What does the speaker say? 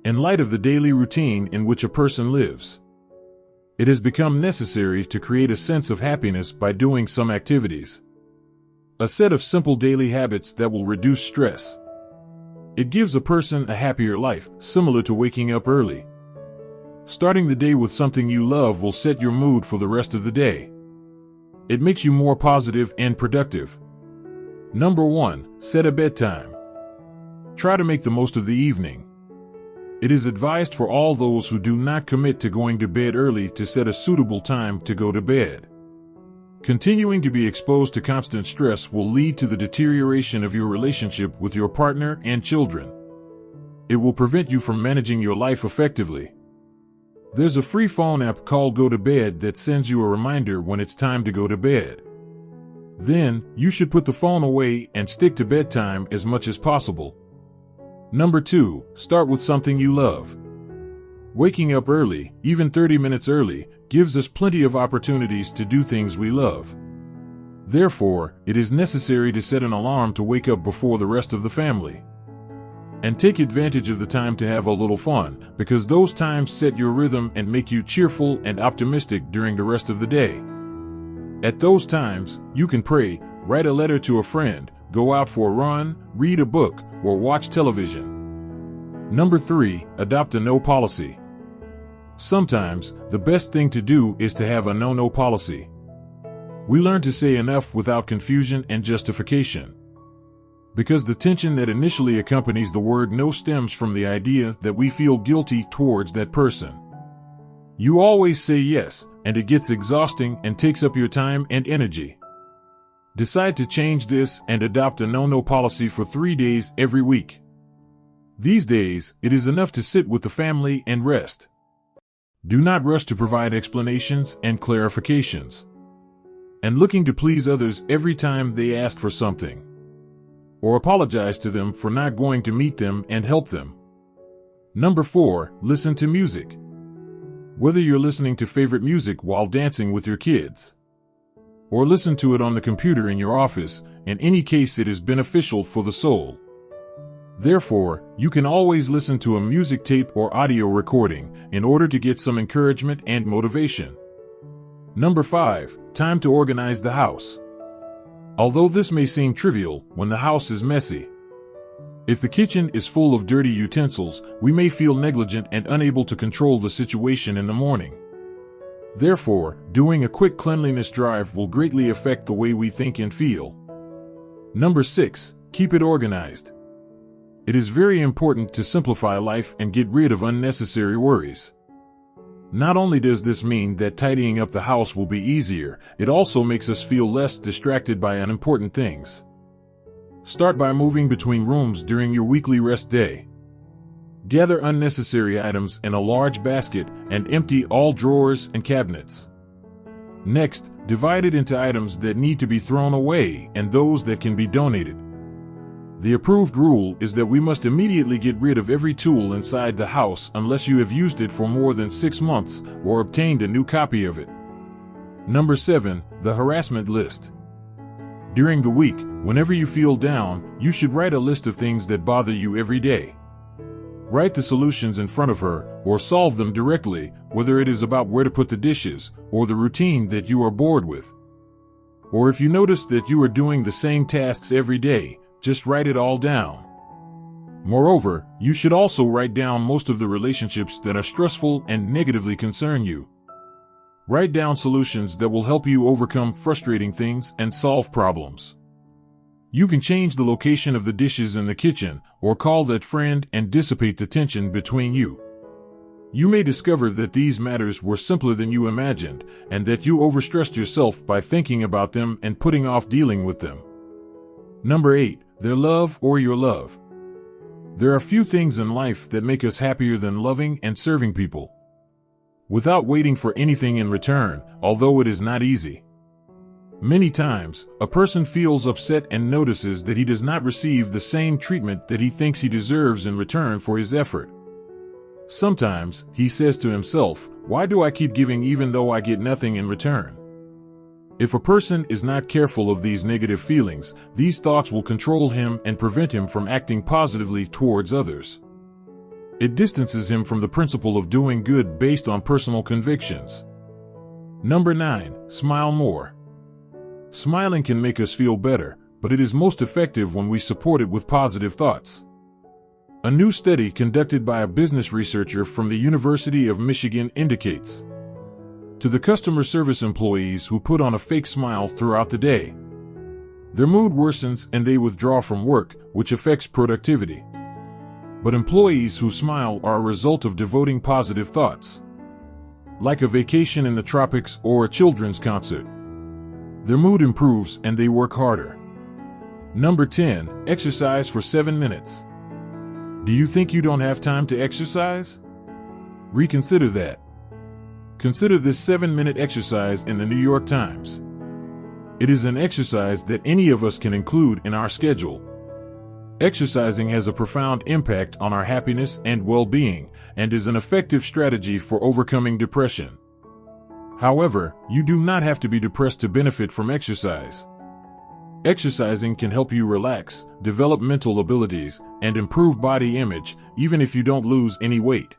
In light of the daily routine in which a person lives, it has become necessary to create a sense of happiness by doing some activities. A set of simple daily habits that will reduce stress. It gives a person a happier life, similar to waking up early. Starting the day with something you love will set your mood for the rest of the day. It makes you more positive and productive. Number 1, set a bedtime. Try to make the most of the evening. It is advised for all those who do not commit to going to bed early to set a suitable time to go to bed. Continuing to be exposed to constant stress will lead to the deterioration of your relationship with your partner and children. It will prevent you from managing your life effectively. There's a free phone app called Go to Bed that sends you a reminder when it's time to go to bed. Then, you should put the phone away and stick to bedtime as much as possible. Number 2, start with something you love. Waking up early, even 30 minutes early, gives us plenty of opportunities to do things we love. Therefore, it is necessary to set an alarm to wake up before the rest of the family. And take advantage of the time to have a little fun, because those times set your rhythm and make you cheerful and optimistic during the rest of the day. At those times, you can pray, write a letter to a friend, go out for a run, read a book, or watch television. Number 3, adopt a no policy. Sometimes, the best thing to do is to have a no-no policy. We learn to say enough without confusion and justification. Because the tension that initially accompanies the word no stems from the idea that we feel guilty towards that person. You always say yes, and it gets exhausting and takes up your time and energy. Decide to change this and adopt a no-no policy for 3 days every week. These days, it is enough to sit with the family and rest. Do not rush to provide explanations and clarifications. And looking to please others every time they ask for something. Or apologize to them for not going to meet them and help them. Number 4, listen to music. Whether you're listening to favorite music while dancing with your kids, or listen to it on the computer in your office, in any case it is beneficial for the soul. Therefore, you can always listen to a music tape or audio recording in order to get some encouragement and motivation. Number 5, time to organize the house. Although this may seem trivial when the house is messy. If the kitchen is full of dirty utensils, we may feel negligent and unable to control the situation in the morning. Therefore, doing a quick cleanliness drive will greatly affect the way we think and feel. Number 6, keep it organized. It is very important to simplify life and get rid of unnecessary worries. Not only does this mean that tidying up the house will be easier, it also makes us feel less distracted by unimportant things. Start by moving between rooms during your weekly rest day. Gather unnecessary items in a large basket and empty all drawers and cabinets. Next, divide it into items that need to be thrown away and those that can be donated. The approved rule is that we must immediately get rid of every tool inside the house unless you have used it for more than 6 months or obtained a new copy of it. Number 7, the harassment list. During the week, whenever you feel down, you should write a list of things that bother you every day. Write the solutions in front of her, or solve them directly, whether it is about where to put the dishes, or the routine that you are bored with. Or if you notice that you are doing the same tasks every day, just write it all down. Moreover, you should also write down most of the relationships that are stressful and negatively concern you. Write down solutions that will help you overcome frustrating things and solve problems. You can change the location of the dishes in the kitchen, or call that friend and dissipate the tension between you. You may discover that these matters were simpler than you imagined, and that you overstressed yourself by thinking about them and putting off dealing with them. Number 8, their love or your love. There are few things in life that make us happier than loving and serving people, without waiting for anything in return, although it is not easy. Many times, a person feels upset and notices that he does not receive the same treatment that he thinks he deserves in return for his effort. Sometimes, he says to himself, "Why do I keep giving even though I get nothing in return?" If a person is not careful of these negative feelings, these thoughts will control him and prevent him from acting positively towards others. It distances him from the principle of doing good based on personal convictions. Number 9. Smile more. Smiling can make us feel better, but it is most effective when we support it with positive thoughts. A new study conducted by a business researcher from the University of Michigan indicates to the customer service employees who put on a fake smile throughout the day, their mood worsens and they withdraw from work, which affects productivity. But employees who smile are a result of devoting positive thoughts, like a vacation in the tropics or a children's concert. Their mood improves and they work harder. Number 10. Exercise for 7 minutes. Do you think you don't have time to exercise? Reconsider that. Consider this 7-minute exercise in the New York Times. It is an exercise that any of us can include in our schedule. Exercising has a profound impact on our happiness and well-being, and is an effective strategy for overcoming depression. However, you do not have to be depressed to benefit from exercise. Exercising can help you relax, develop mental abilities, and improve body image, even if you don't lose any weight.